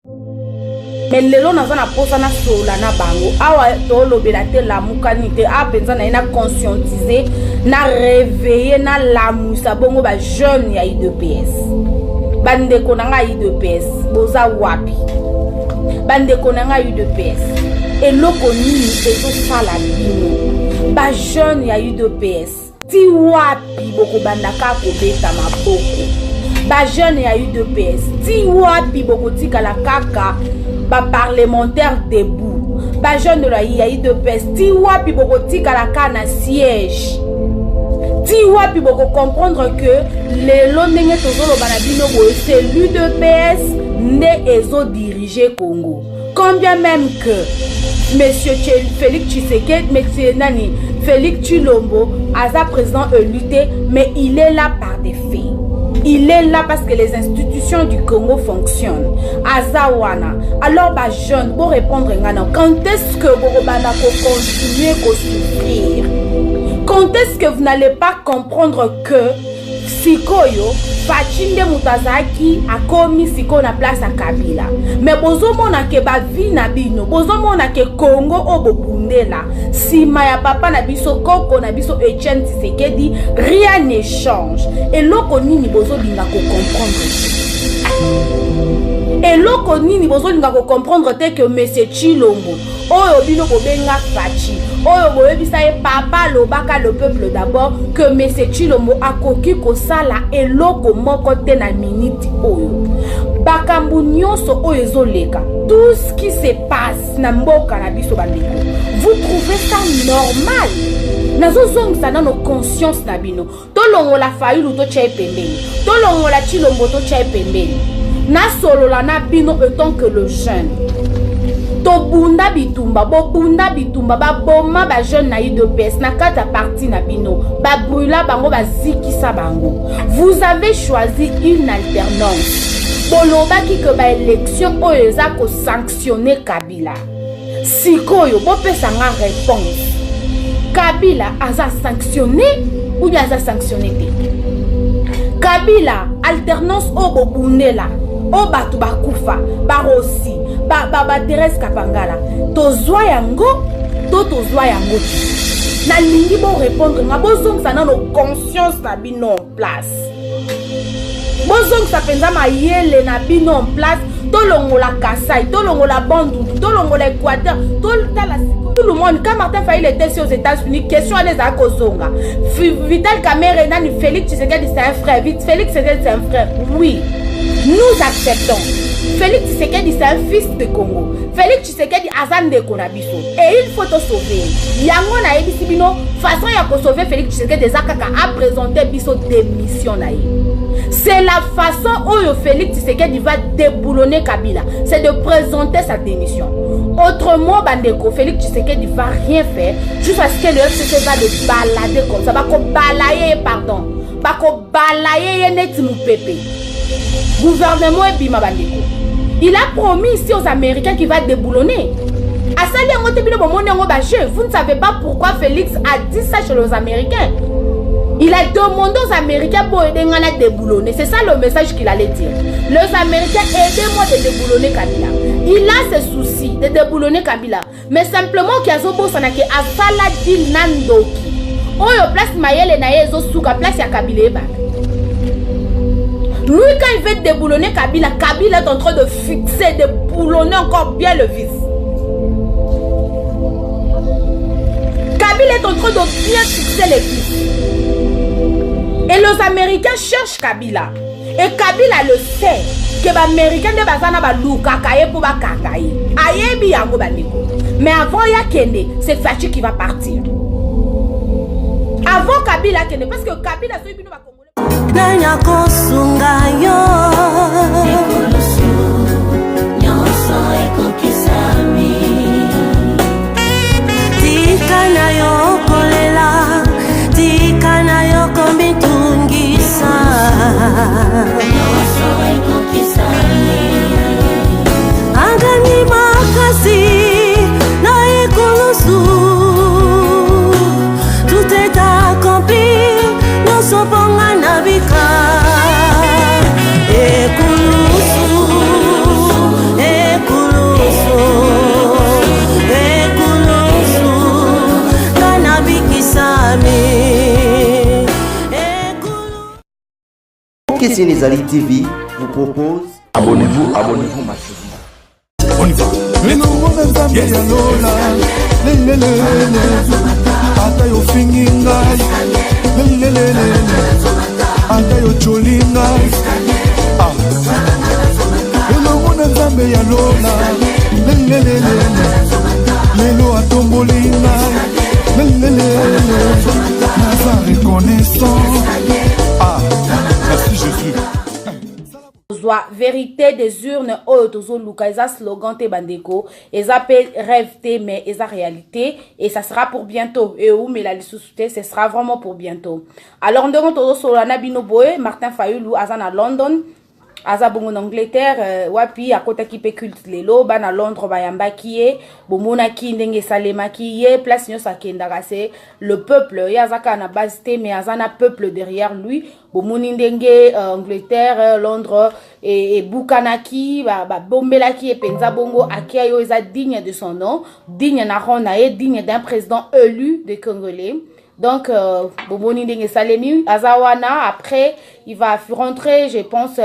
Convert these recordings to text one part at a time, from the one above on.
Mais lelo naza na posa na sola na bango awa to lobela te la mukanite a penza na conscientiser na réveiller na la musa bongo ba jeune ya IDPS bande konanga IDPS boza wapi bande konanga IDPS eloko nini ezo sala bino ba jeune ya IDPS ti wapi boko bandaka ko beta maboko ba jeune ya UDPS ti wapi boko tikala kaka ba parlementaire debout ba jeune de la UDPS ti wapi boko tikala kana siège ti wapi boko comprendre que les londenge tozolo bana bino boye c'est l'UDPS ne ezo diriger Congo combien même que monsieur Félix Tshisekedi monsieur nani Félix Tshilombo aza président éluté mais il est là par des faits. Il est là parce que les institutions du Congo fonctionnent. Azawana. Alors, bah, jeune, pour répondre, quand est-ce que vous continuez à souffrir? Quand est-ce que vous n'allez pas comprendre que Sikoyo, Fachinde Mutazaki a commis Siko na place à Kabila. Mais bozo mona ke ba vi na bino, bozo mona ke Congo obokundela. Si maya papa na biso koko na biso Etienne Tshisekedi, rien ne change. Et loko nini bozo linga ko comprendre. Et loko nini bozo linga ko comprendre te que monsieur Tshilombo, oyo bino bobenga Fachi. Oyo boyebisa ye papa lobaka le peuple d'abord que monsieur Tshilombo akoki kosala eloko moko te na minute oyo bakambu nyonso oyo ezoleka tout ce qui se passe na mboka na biso bandeko vous trouvez ça normal nazozongisa nano conscience na bino tolongola Fayulu totya pembeni tolongola Tshilombo totya pembeni nasolola na bino autant que le jeune Tobunda bitumba, bobunda bitumba, baboma ba jeune na UDPS, na kata parti na bino, ba brûla bango ba zikisa bango. Vous avez choisi une alternance. Bolobaki que ba élection oyo eza ko sanctionner Kabila. Sikoyo bopesa nga réponse. Kabila aza sanctionné ou bien aza sanctionné te? Kabila alternance o bobundela, o batu bakufa, barosi. Ba Thérèse Kapangala tozwa yango to tozwa yango na lingi bon répondre nga bozong sa nano conscience na bino en place bozong sa penza mayele na bino en place tolongola Kasai tolongola Bandundu tolongola Équateur toltala tout le monde quand Martin Fayulu était aux États-Unis question à les akozonga Vital Kamerhe nani Félix Tshisekedi c'est un frère Félix Tshisekedi c'est un frère oui nous acceptons Félix Tshisekedi c'est un fils de Congo. Félix Tshisekedi azande konabiso. Et il faut te sauver. Yango na ebisi bino façon ya ko sauver Félix Tshisekedi ezakaka a présenter biso démission na ye. C'est la façon où Félix Tshisekedi va déboulonner Kabila, c'est de présenter sa démission. Autrement bandeko Félix Tshisekedi va rien faire jusqu'à ce que le FCC va le balader comme ça, va ko balayer pardon. Va ko balayer net nous pépé. Gouvernement et bima bandeko. Il a promis ici aux Américains qu'il va déboulonner. Vous ne savez pas pourquoi Félix a dit ça chez les Américains. Il a demandé aux Américains pour aider à déboulonner. C'est ça le message qu'il allait dire. Les Américains, aidez-moi de déboulonner Kabila. Il a ses soucis de déboulonner Kabila. Mais simplement qu'il y a Zobo Sanake a Saladin Nandoki. Oyo place Mayele na yezo suka place ya Kabila. Lui, quand il veut déboulonner Kabila, Kabila est en train de fixer, de boulonner encore bien le vice. Kabila est en train de bien fixer les vices. Et les Américains cherchent Kabila. Et Kabila le sait que les Américains ne vont pas louer kakaye pour kakaye. Ayebi yango bandeko. Mais avant Yakende, c'est Fachi qui va partir. Avant Kabila Kende, parce que Kabila c'est une Nanya kosunga yo Nyonso eko kisami Tika na yo kolela Tika na yo komitungisa Nyonso eko kisami Agani makasi na ekolusu Tout est accompli Nyonso ponga nabika Ekulusu chaîne Ezali TV vous propose abonnez-vous ma chaîne. On y va. Merci Jésus. Vérité des urnes tozo luka eza slogan te bandeko eza pe rêve te mais eza réalité et ça sera pour bientôt et où mais la lissusute ce sera vraiment pour bientôt. Alors ndongo tozo solana bino boye Martin Fayulu azana London aza bongo en Angleterre wapi akota ki pe culte lelo bana Londres bayamba kiye bomona ki ndenge salema kiye place nyosa kendaka c'est le peuple yazaka na base te mais azana peuple derrière lui bomoni ndenge Angleterre Londres et Bukanaki ba bombelaki et penza bongo akia yo eza digne de son nom digne na rona et digne d'un président élu de Congolais. Donc, Bomoni Ndenge Salemi, Azawana, après, il va rentrer, je pense,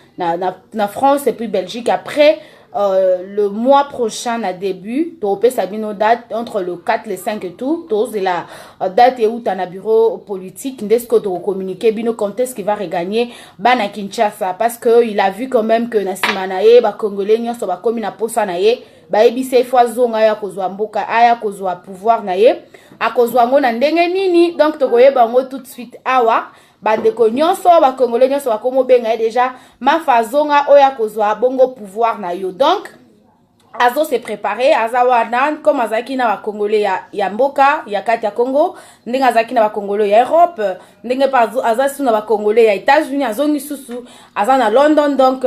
na France et puis Belgique. Après, le mois prochain, à début, Topé Sabino date entre le 4 et le 5 et tout. C'est la date où tu as un bureau politique. N'est-ce que tu communiquer, Bino, quand est-ce qu'il va regagner Bana Kinshasa? Parce qu'il a vu quand même que Nasimanae, Congolais, Nyon, Soba, comme il a posé Nae, ebise fois zonga ya kozwa mboka aya kozwa pouvoir na ye akozwa ngo na ndenge nini donc tokoyeba ngo tout de suite awa bandeko nyonso ba congolais nyonso ba komo benga ye déjà mafa zonga oya kozwa bongo pouvoir na yo donc azo se préparer azawana comme azaki na ba congolais ya mboka ya kati ya Congo ndenge azaki na ba congolais ya Europe ndenge pa azasu na ba congolais ya États-Unis azongi susu azana London donc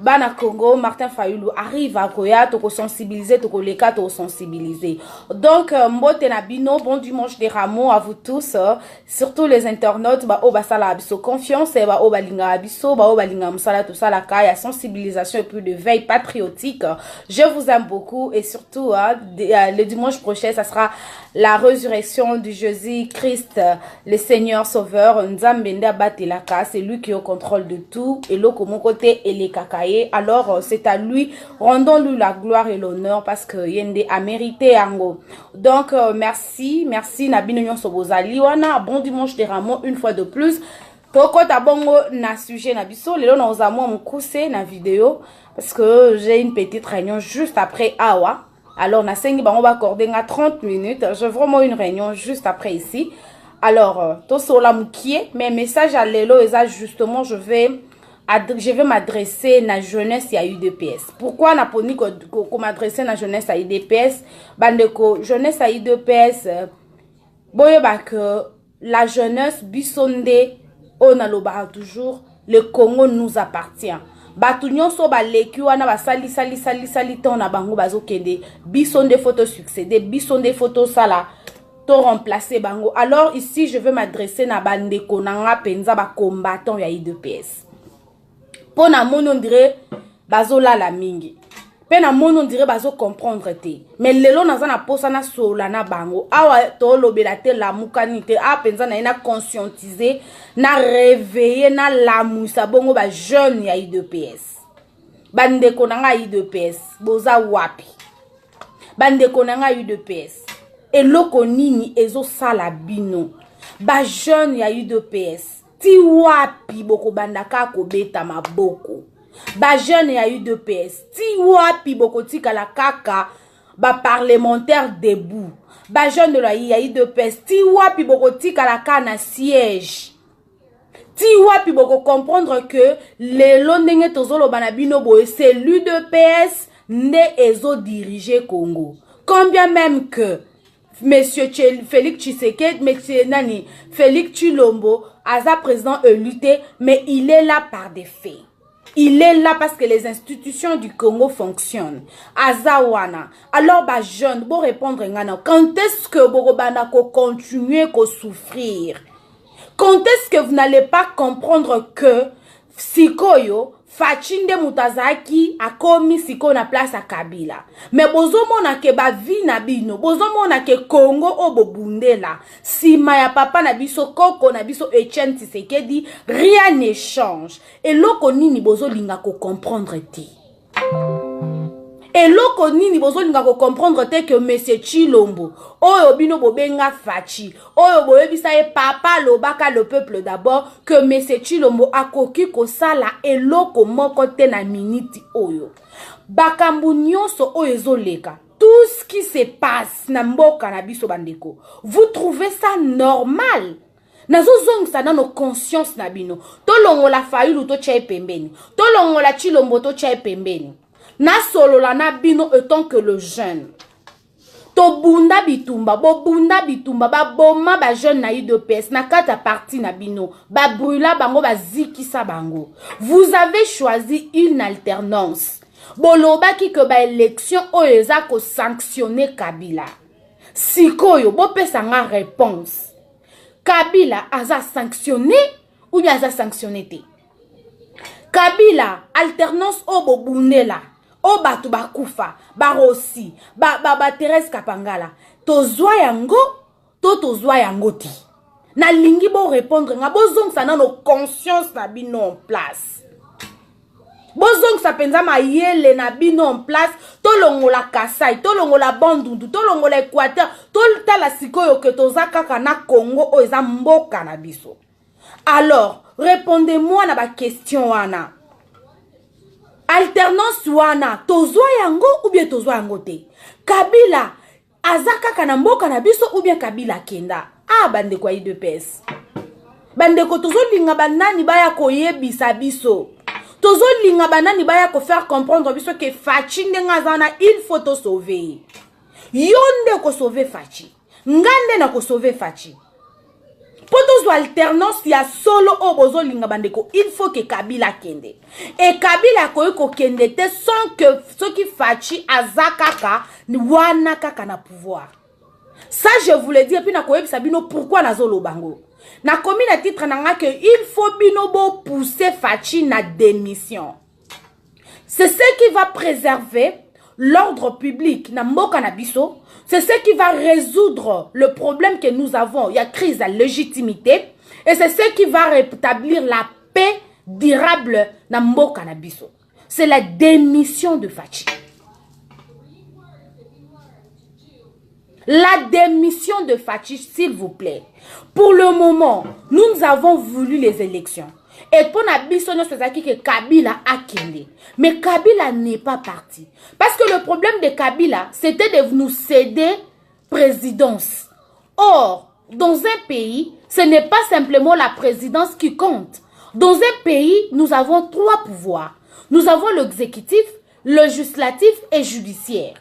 Bana Congo, Martin Fayulu arrive à Koya, toko sensibiliser, toko leka, toko sensibiliser. Donc, mbote na bino, bon dimanche des rameaux à vous tous, surtout les internautes, ba o basala abiso confiance, ba o balinga abiso, ba o balinga musala tout ça la kaya, sensibilisation et puis de veille patriotique. Je vous aime beaucoup et surtout, le dimanche prochain, ça sera la résurrection du Jésus-Christ, le Seigneur Sauveur, Nzambende Batelaka, c'est lui qui est au contrôle de tout, et l'eau comme côté et les kakaï. Alors c'est à lui, rendons-lui la gloire et l'honneur parce que Yende a mérité Ango. Donc merci Nabino Nyonso Bozali wana bon dimanche des rameaux une fois de plus. Toko tabongo na sujet na biso lelo na ozamo mukuse na vidéo parce que j'ai une petite réunion juste après awa. Alors na sengi bango ba accorder 30 minutes, j'ai vraiment une réunion juste après ici. Alors to sola mukie mais message à lelo eza justement je vais m'adresser à la jeunesse à UDPS. Pourquoi n'a pas dit que m'adresser à la jeunesse à UDPS? Bandeko, jeunesse à UDPS, que la jeunesse bisonde, on a le bar toujours, le Congo nous appartient. Batunyon so ba leki wana ba sali tona bango bazo kende bisonde photos succédé bisonde photos sala to remplacer bango. Alors ici je veux m'adresser na bandeko nanga penza ba combattant ya UDPS. Pona mono dire bazo la mingi. Pena mono dire bazo comprendre te. Mais lelo naza na posa na sola na bango. Awa to lobela te la mukanite. A penza na ina conscientiser, na réveiller na la musa bongo ba jeune ya UDPS. Bande konanga UDPS. Boza wapi. Bande konanga UDPS. Et loko nini ezo sala bino. Ba jeune ya UDPS. Ti wapi boko bandaka kobeta maboko. Ba jeune ya UDPS. Ti wapi boko tika la kaka ba parlementaire debout. Ba jeune de la UDPS. Ti wapi boko tika la kana siège. Ti wapi boko comprendre que les londenge tozolo banabino boye c'est l'UDPS ne ezo diriger Congo. Combien même que Monsieur Félix Tshisekedi, Monsieur Nani, Félix Tshilombo, Aza président lutté, mais il est là par des faits. Il est là parce que les institutions du Congo fonctionnent. Azawana. Alors, bah, jeune, bon répondre, quand est-ce que Borobana continuer à souffrir? Quand est-ce que vous n'allez pas comprendre que Sikoyo, Fachi nde mutazaki akomi siko na place à Kabila. Mais bozomona ke ba vi na bino, bozomona ke Congo o bobundela. Sima ya papa na biso koko na biso Etienne Tshisekedi, rien ne change. Et loko nini bozolinga ko comprendre te. Et loko nini bozolinga ko comprendre te que monsieur Chilombo, oyo bino bobenga Fachi, oyo boyebisa ye papa lobaka le peuple d'abord, que monsieur Chilombo akoki ko sala eloko moko te na minute oyo. Bakambu nyonso oyo ezoleka. Tout ce qui se passe na mboka na biso bandeko, vous trouvez ça normal? Nazo zongisa na no conscience na bino. Tolongola Fayulu to tchaye pembeni. Tolongola Chilombo to tchaye pembeni. Na solo la na bino autant que le jeune. To bunda bitumba, bo bunda bitumba, ba boma ba jeune na UDPS, na kata parti na bino, ba brûla bango ba zikisa bango. Vous avez choisi une alternance. Boloba ki ke ba élection oyeza ko sanctionner Kabila. Sikoyo, bo pesa nga réponse. Kabila aza sanctionné ou bien aza sanctionné te? Kabila alternance o bo bundela. O batu bakufa, barosi, ba Thérèse Kapangala. Tozwa yango, tozwa yango ti. Na lingi bo répondre nga bozong sa nan no conscience na bino en place. Bozong sa penza ma yele na bino en place, tolongola Kasai, tolongola Bandundu, tolongola Équateur, tolta sikoyo ke tozaka na Congo o eza mboka na biso. Alors, répondez-moi na ba question wana. Alternance wana, tozwa yango ou bien tozwa yango te? Kabila, azaka kana mboka na biso ou bien Kabila kenda? Ah, bandeko ya UDPS. Bandeko tozo linga banani baya koyebisa biso. Tozo linga banani baya ko faire comprendre biso que Fachi ndenga zana, il faut to sauver. Yonde ko sauver Fachi. Ngande na ko sauver Fachi. Pour alternance ya solo o bozo linga bandeko, il faut que Kabila kende. Et Kabila ko kende te sans que ce qui Fachi azakaka wana kaka na pouvoir. Ça je vous le dis et puis na koyebi sabino pourquoi na zolo bango. Na komi na titre nanga que il faut bino bo pousser Fachi na démission. C'est ce qui va préserver l'ordre public na mboka na biso. C'est ce qui va résoudre le problème que nous avons. Il y a crise à légitimité. Et c'est ce qui va rétablir la paix durable dans mboka na biso. C'est la démission de Fachi. La démission de Fachi, s'il vous plaît. Pour le moment, nous avons voulu les élections. Et pour Nabisonio Sezaki que Kabila a kende. Mais Kabila n'est pas parti. Parce que le problème de Kabila, c'était de nous céder présidence. Or, dans un pays, ce n'est pas simplement la présidence qui compte. Dans un pays, nous avons 3 pouvoirs. Nous avons l'exécutif, le législatif et judiciaire.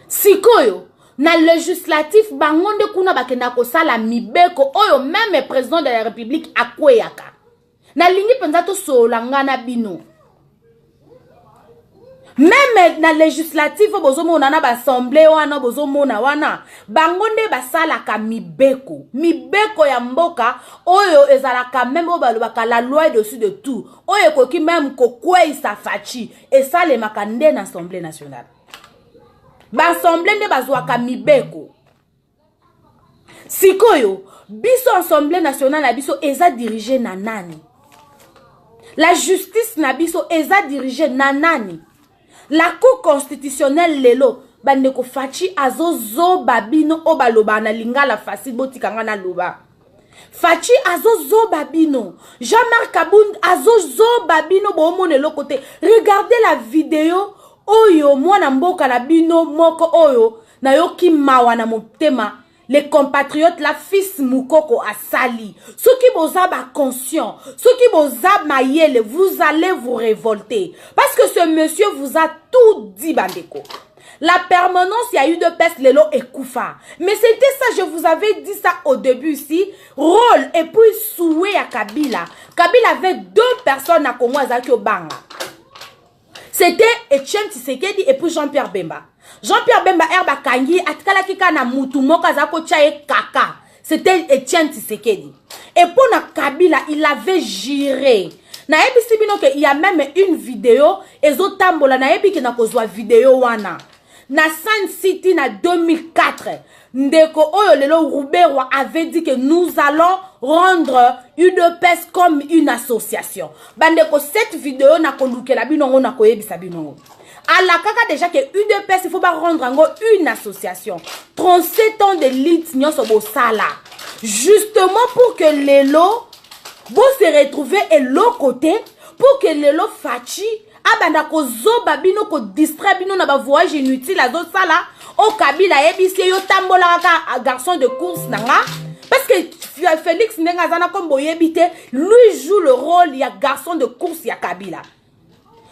Sikoyo, na législatif bangonde kuna bakenda ko sala mibeko oyo même président de la République akweyaka. Na lingi penza to solanga na bino. Même na législatif bozomona na assemblée wana bozomona wana bangonde basalaka mibeko. Mibeko ya mboka oyo ezalaka même obalobaka la loi dessus de tout. Oyo koki même kokweisa Fachi et ça le makande na assemblée nationale. L'assemblée ne bazwaka mibeko. Sikoyo, biso assemblée nationale na biso eza dirigé na nani? La justice na biso eza dirigé na nani? La cour constitutionnelle lelo bandeko Fachi azozo babino obaloba na lingala facile botikanga na loba. Fachi azozo babino. Jean-Marc Kabound azozo babino bomone lo côté. Regardez la vidéo. Oyo mwana mboka na bino moko oyo na yoki mawa na motema les compatriotes la fils mukoko asali ceux qui boza ba conscient ceux qui boza mayele vous allez vous révolter parce que ce monsieur vous a tout dit bandeko. La permanence y a eu de peste lelo et koufa mais c'était ça, je vous avais dit ça au début ici. Rôle et puis souhait à Kabila avait 2 personnes à Congo azaki obanga. C'était Etienne Tshisekedi et puis Jean-Pierre Bemba. Jean-Pierre Bemba erba kangi atikala kika na mutu moka zako chaye kaka. C'était Etienne Tshisekedi. Et pour na Kabila, il avait juré. Naebisi bino que il y a même une vidéo ezotambola nayebi ki na kozwa vidéo wana. Na Sun City na 2004. Ndeko oyo lelo Rouberwa avait dit que nous allons rendre UDPS comme une association. Bandeko cette vidéo na kolukela bino na koyebisa bino. À la kaka déjà que UDPS il faut pas rendre une association. 37 ans de lutte nyonso bosala. Justement pour que lelo vous se retrouvez et l'autre côté pour que lelo fachi abanda ko zoba bino ko distrait bino na ba voyage inutile azo sala o Kabila ebisi yo tambola ka garçon de course nanga parce que Félix Ndenga zana kombo yebite lui joue le rôle ya garçon de course ya Kabila.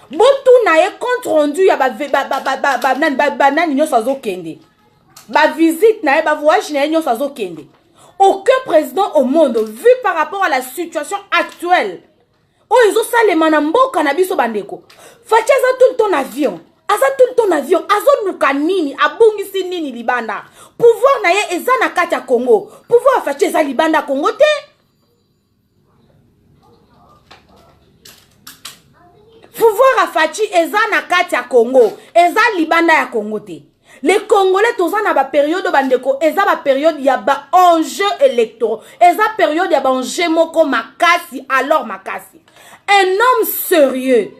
Botu na ye compte rendu ya ba nyoso azokende. Ba visite na ye ba voyage na ye nyoso azokende. Aucun président au monde, vu par rapport à la situation actuelle, oh ils ont ça les manambo cannabis au bandeko. Fachi aza tout le temps avion, azo nuka nini, abungisi nini libanda. Pouvoir na ye eza na kati ya Congo, pouvoir fachi eza libanda Congo te. Pouvoir a fachi eza na kati ya Congo, eza libanda ya Congo te. Les Congolais, tous en a période bandeko, eza ba période ya ba enjeu électoraux, eza période ya ba enjeu moko makasi, alors makasi. Un homme sérieux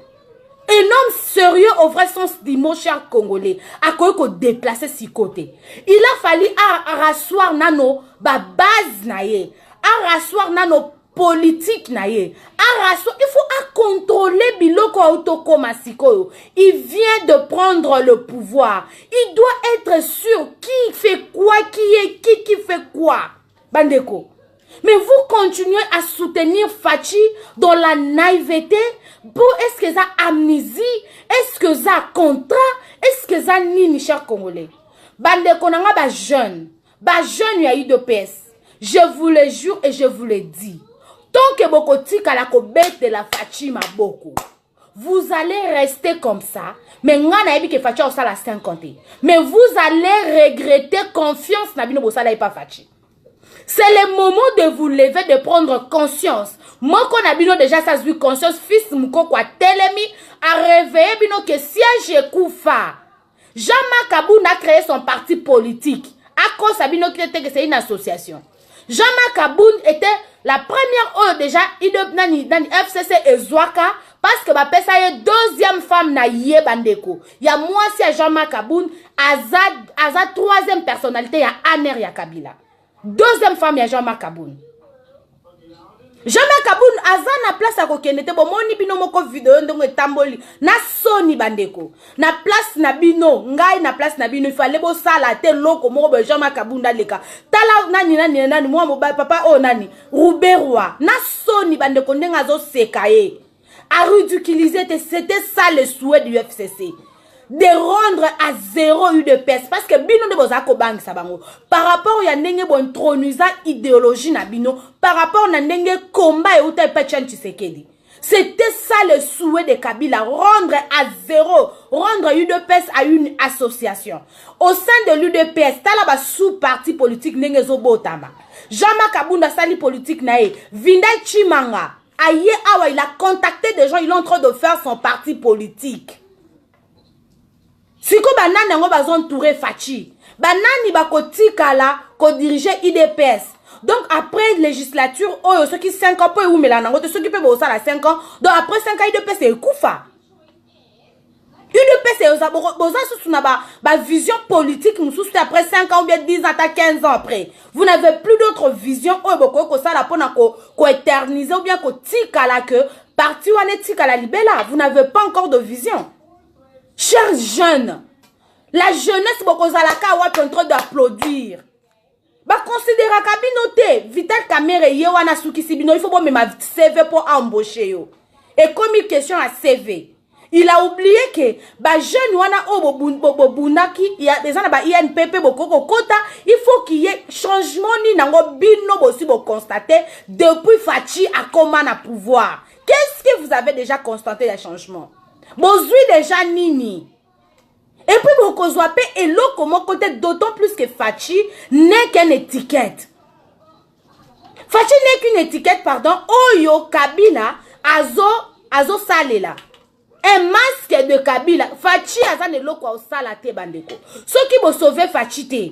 au vrai sens du mot cher Congolais, a quoi qu'on déplacer si côté. Il a fallu rasseoir nano ba base naie, a rasseoir nano politique naie, il faut contrôler biloko autoko masiko. Il vient de prendre le pouvoir. Il doit être sûr qui fait quoi, qui fait quoi. Bandeko. Mais vous continuez à soutenir Fachi dans la naïveté. Est-ce que ça amnésie? Est-ce que ça contrat? Est-ce que ça nini, cher Congolais? Bandeko nanga ba jeune ya UDPS. Je vous le jure et je vous le dis. Tant que Bokoti Kalakobet de la Fachi Maboko, vous allez rester comme ça. Mais ngana ebi ke Fachi osala 50. Mais vous allez regretter confiance na bino bosala pas Fachi. C'est le moment de vous lever, de prendre conscience. Moi qu'on a bino déjà ça eu conscience fils muko kwa telemi a réveillé bino que siège Koufa. Jean-Marc Aboun a créé son parti politique. À cause sabino qui était que c'est une association. Jean-Marc Aboun était la première déjà nani FCC et Zouaka parce que pesa ye deuxième femme na ye bandeko. Ya moi si Jean-Marc Aboun aza troisième personnalité ya Aner ya Kabila. Deuxième femme ya Jean-Marc Aboun. Jean-Marc Aboun aza na place à kokenete bo moni bino moko vidéo ndongo etamboli na soni bandeko. Na place na bino ngai na place na bino il fallait bo sala te loko moko be Jean-Marc Aboun daleka. Tala nani moi mobile papa oh nani Rouberwa na soni bandeko ndenga zo sekaye. A ridiculiser c'était ça le souhait du FCC. De rendre à zéro UDPS parce que bino de bozako bang sabango par rapport ya ndenge bon troniza idéologie na bino par rapport na ndenge combat et uta Etienne Tshisekedi. C'était ça le souhait de Kabila, rendre à zéro, rendre UDPS à une association. Au sein de l'UDPS, talaba sous-parti politique ndenge zo botama. Jean-Marc Abounda sali politique nae, Vinda Chimanga, aye awa il a contacté des gens, il est en train de faire son parti politique. Siko banani yango bazontouré Fachi. Banani bakotika la ko diriger IDPS. Donc après législature, oh ceux qui 5 ans peut ou melanango, ceux qui peuvent aussi à 5 ans. Donc après 5 ans IDPS c'est Koufa. UDPS c'est boza sous na ba vision politique nous sous après 5 ans ou bien 10 ans 15 ans après. Vous n'avez plus d'autre vision oh boko ko ça la pona ko éterniser ou bien ko tika la que parti wane tika la libela. Vous n'avez pas encore de vision. Chers jeunes, la jeunesse bokozalaka wa en train d'applaudir. Ba considéra kabinote Vital Kamerhe yewana suki sibino il faut bon même CV pour embaucher yo. Et comme une question à CV, il a oublié que ba jeune wana o bobunaki il y a des gens ba INPP bokoko kota, il faut qu'il y ait changement ni nango bino bosi bo constater depuis Fachi a comment na pouvoir. Qu'est-ce que vous avez déjà constaté les changements? Bozui déjà nini. Et puis bokozwape et l'eau comment côté d'autant plus que Fachi n'est qu'une étiquette. Fachi n'est qu'une étiquette pardon. Oyo Kabila azo azo salela un masque de Kabila Fachi azan eloko au salate bandeko ceux qui vont sauver Fachi te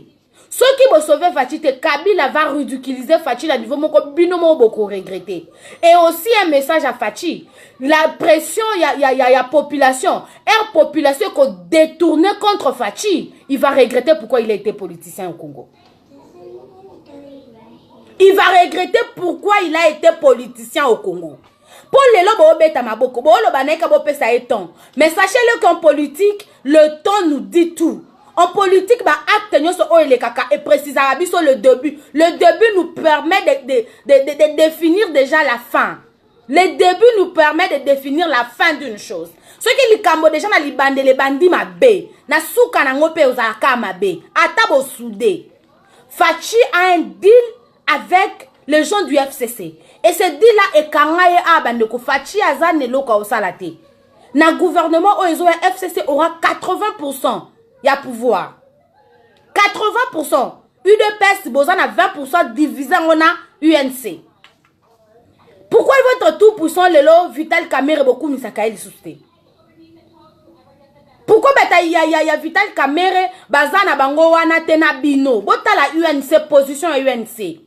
ceux qui vont sauver Fachi te Kabila va ridiculiser Fachi à niveau moko binomo beaucoup regretter et aussi un message à Fachi la pression ya population population qu'on détourné contre Fachi il va regretter pourquoi il a été politicien au Congo. Il va regretter pourquoi il a été politicien au Congo. Pour les lobes, mais sachez-le qu'en politique, le temps nous dit tout. En politique, et précisément le début. Le début nous permet de définir déjà la fin. Le début nous permet de définir la fin d'une chose. Ce qui est le déjà dans les bandits mabé, na souka na ngope ozaka mabé, atabo soudé. Fachi a un deal avec les gens du FCC. Et ce deal-là est kangaye a bandeko Fachi azan neloka osalate. Na gouvernement oezo FCC aura 80% ya pouvoir. 80%. UDPS bozan a 20% divisé en a UNC. Pourquoi il va être tout pour son lelo Vital Kamerhe beaucoup misakaeli sousté? Pourquoi il y a Vital Kamerhe bazana bango wana tena bino bota la UNC position à UNC.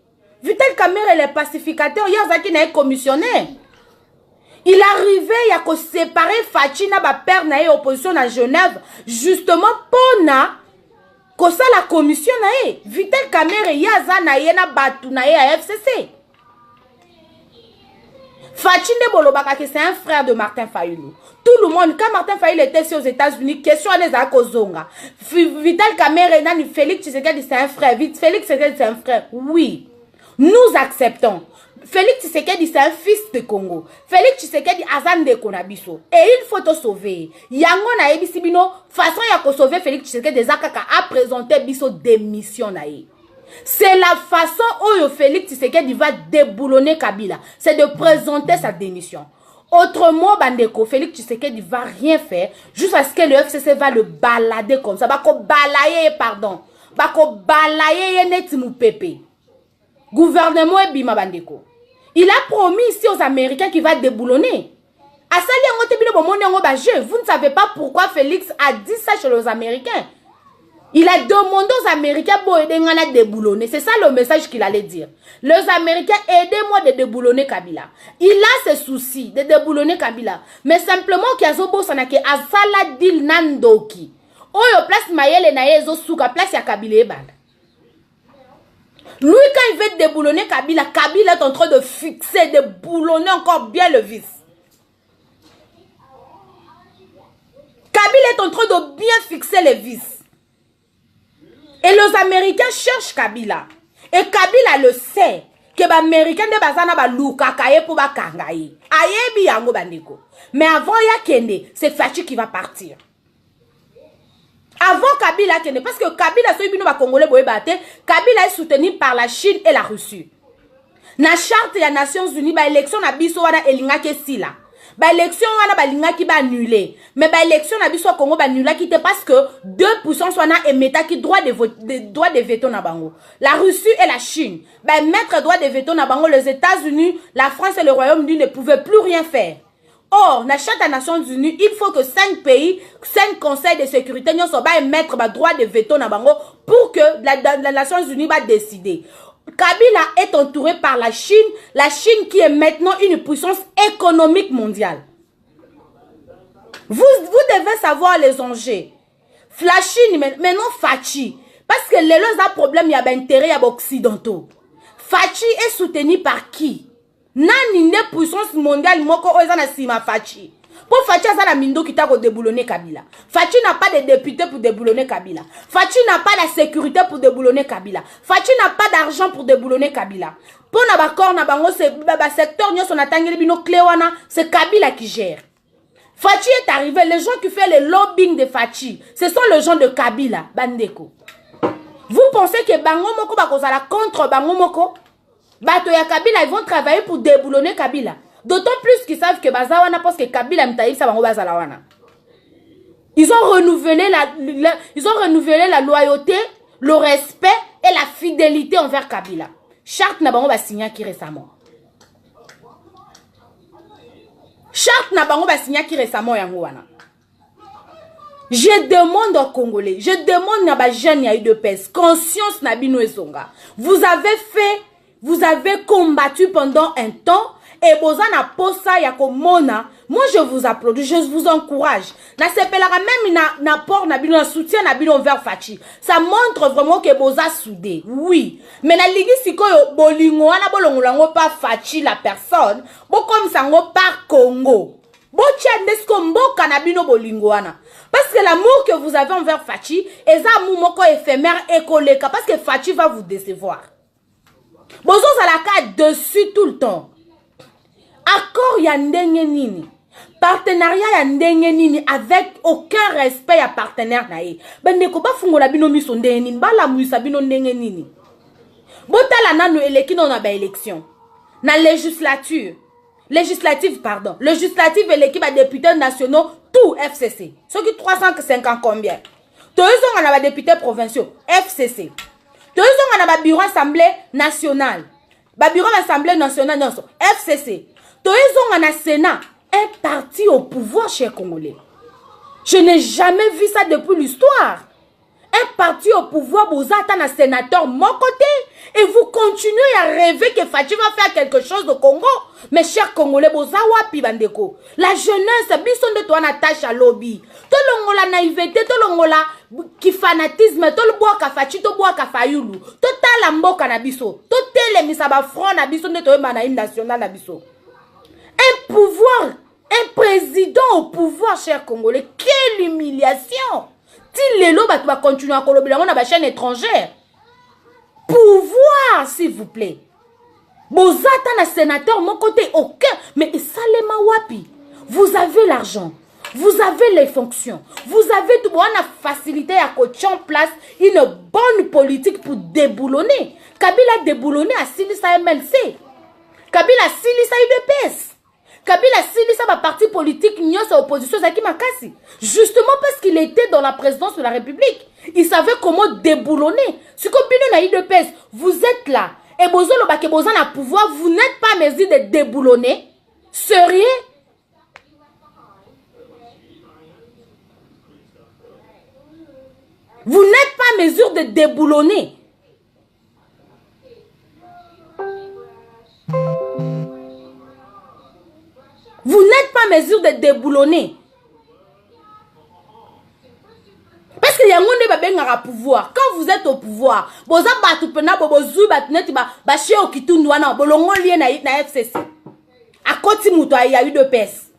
Vital Kamerhe les pacificateurs hier zaki na commissionnaire. Il arrivait il y a que séparer Fachi na ba père na opposition à Genève justement pour na que ça la commission na Vital Kamerhe yaza na na batu na à FCC. Fachi Nebolobaka, c'est un frère de Martin Fayulu. Tout le monde, quand Martin Fayulu était aux États-Unis, question à les Akozonga. Vital Kamerhe, Félix Tshisekedi, c'est un frère. Félix Tshisekedi, c'est un frère. Oui. Nous acceptons. Félix Tshisekedi, c'est un fils de Congo. Félix Tshisekedi, Azan de Konabiso. Et il faut te sauver. Yango na ebisibino, façon ya ko sauver Félix Tshisekedi, Zakaka a présenté biso démission naïe. C'est la façon où Félix Tshisekedi va déboulonner Kabila. C'est de présenter sa démission. Autrement, Bandeko, Félix Tshisekedi ne va rien faire jusqu'à ce que le FCC va le balader comme ça. Bako balayer, pardon. Bako balayer net mou pépé. Gouvernement et bima Bandeko. Il a promis ici aux Américains qu'il va déboulonner. Vous ne savez pas pourquoi Félix a dit ça chez les Américains. Il a demandé aux Américains pour aider à déboulonner. C'est ça le message qu'il allait dire. Les Américains, aidez-moi de déboulonner Kabila. Il a ce souci de déboulonner Kabila. Mais simplement qu'il y a zobo sanake azala dil nandoki. Oyo place mayele na yezo souka place ya Kabila ebanda. Lui quand il veut déboulonner Kabila, Kabila est en train de fixer, de boulonner encore bien le vice. Kabila est en train de bien fixer les vis. Et les Américains cherchent Kabila. Et Kabila le sait. Que les Américains ne bazana ba luka kaye pour ba kangaye. Ayebi yango bandeko. Mais avant ya kende, c'est Fachi qui va partir. Avant Kabila kende, parce que Kabila so ibino ba Congolais boye bate, Kabila est soutenu par la Chine et la Russie. Na charte ya Nations Unies ba élection na biso wana elinga ke sila. Ba élection wana ba linga ki ba annulé. Mais ba élection na biso Congo ba annulé ki te parce que 2% soit na émeta qui droit de veto na bango. La Russie et la Chine. Ba mettre droit de veto na bango, les États-Unis, la France et le Royaume-Uni ne pouvaient plus rien faire. Or, na charte des Nations Unies, il faut que 5 pays, 5 conseils de sécurité n'y soient pas mettre ba droit de veto na bango pour que la Nations Unies va décider. Kabila est entouré par la Chine qui est maintenant une puissance économique mondiale. Vous devez savoir les enjeux. La Chine, maintenant Fachi, parce que les gens ont problème, il y a un intérêt, il y a occidentaux. Fachi est soutenu par qui? Nani ne puissance mondiale, moko oezana sima Fachi. Pour Fachi, ça la mindo qui t'a déboulonné Kabila. Fachi n'a pas de député pour déboulonner Kabila. Fachi n'a pas la sécurité pour déboulonner Kabila. Fachi n'a pas d'argent pour déboulonner Kabila. Pour n'abakor n'abango c'est secteur nyo son atangeli bino klewana, c'est Kabila qui gère. Fachi est arrivé, les gens qui font le lobbying de Fachi, ce sont les gens de Kabila, Bandeko. Vous pensez que Bango Moko bakozala contre Bango Moko? Bato ya Kabila, ils vont travailler pour déboulonner Kabila. D'autant plus qu'ils savent que Bazawana parce que Kabila mtaïf sa bango bazalawana. Ils ont renouvelé la loyauté, le respect et la fidélité envers Kabila. Charte n'a bango ba signé qui récemment. charte na bango ba signé qui récemment yango wana. Je demande aux Congolais, je demande à ba jeune ya UDPS, conscience na bino ezonga. Vous avez combattu pendant un temps et bozana posa ya komona. Moi je vous applaudis, je vous encourage. Na sepelaka même na port na bino na soutien na bino envers Fachi. Ça montre vraiment que boza soudé. Oui, mais na ligi sikoyo bolingo wana bolongolango pas Fachi la personne, bo comme sango par Congo. Parce que l'amour que vous avez envers Fachi est un amour éphémère et collé. Parce que Fachi va vous décevoir. Bozo salaka dessus tout le temps. Accord ya ndenge nini. Partenariat ya ndenge nini avec aucun respect à partenaire nae. Bendeko ba fungola bino miso ndenge nini. Ba la muisa bino ndenge nini. Botala nanu eleki non na ba élection. Na législative, pardon. Législative et l'équipe à députés nationaux, tout FCC. Ceux qui 350 combien? Tous on a des députés provinciaux, FCC. Tous on a bureau assemblée nationale. Bureau assemblée nationale, non, FCC. Tous on a Sénat, un parti au pouvoir chez Congolais. Je n'ai jamais vu ça depuis l'histoire. Un parti au pouvoir, vous attendez un sénateur mon côté et vous continuez à rêver que Fachi va faire quelque chose au Congo. Mes chers Congolais, vous avez bandeko. La jeunesse, bison de toi n'attache à lobby. Tout le monde la naïveté, tout le monde la qui fanatisme, tout le bois ka Fachi, tout le bois ka Fayulu, tout la mboka na biso, tout les misaba front na biso de toi manaïm national na biso. Un pouvoir, un président au pouvoir, chers Congolais, quelle humiliation! Si les lots va continuer à collaborer dans la chaîne étrangère. Pouvoir, s'il vous plaît. Bozata na sénateur, mon côté, aucun. Mais Salema Wapi, vous avez l'argent. Vous avez les fonctions. Vous avez tout. On a facilité à coacher en place une bonne politique pour déboulonner. Kabila déboulonné à Silisa MLC. Kabila Silisa UDPS. Kabila Silisa ma parti politique n'y a sa opposition Zaki Makasi. Justement parce qu'il était dans la présidence de la République. Il savait comment déboulonner. Ce que Bino na UDPS, vous êtes là. Et Bozolo Bake Bozan a pouvoir, vous n'êtes pas mesure de déboulonner. Seriez. Vous n'êtes pas mesure de déboulonner. Vous n'êtes pas mesure de déboulonner. Parce qu'il y a un monde qui pouvoir. Quand vous êtes au pouvoir, vous avez FCC. À côté de il y a eu de pèse.